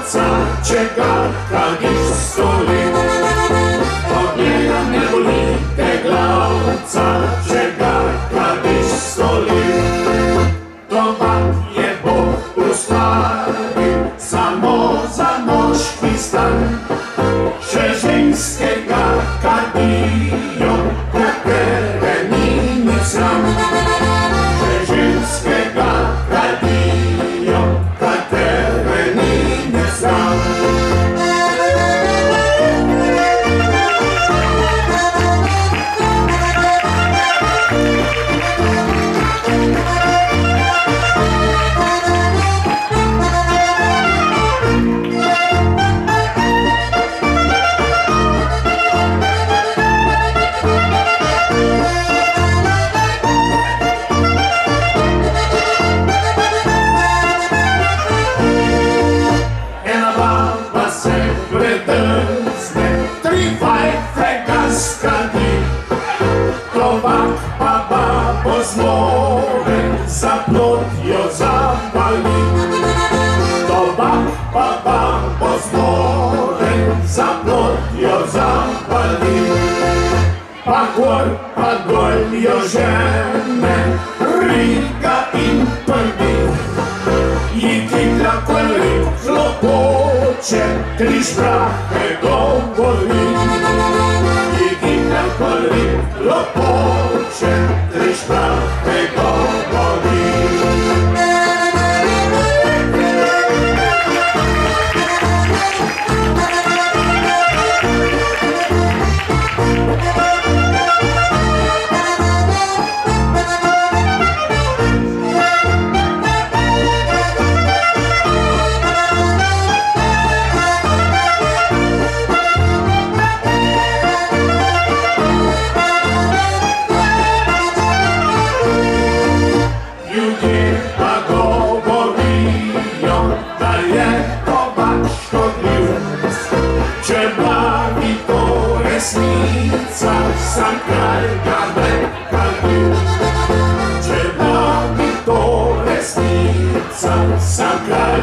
Čeka kad istoli, od njega ne boli te glavca. Čeka kad istoli, tobak je Bog u stvari, samo za moški stan. Že ženskega kad bio, prekere ni sram. Že ženskega kad bio, prekere ni sram. Tobak pa babo zmore, za plot jo zapali. Tobak pa babo zmore, za plot jo zapali. Pa gol jo žene, Riga in prvi. I kidla koli klopoče, tri šprahe govori. Lo poče, tri šprahe govori. Resnica, sam kraj Gardeka bil. Če da bi to resnica, sam kraj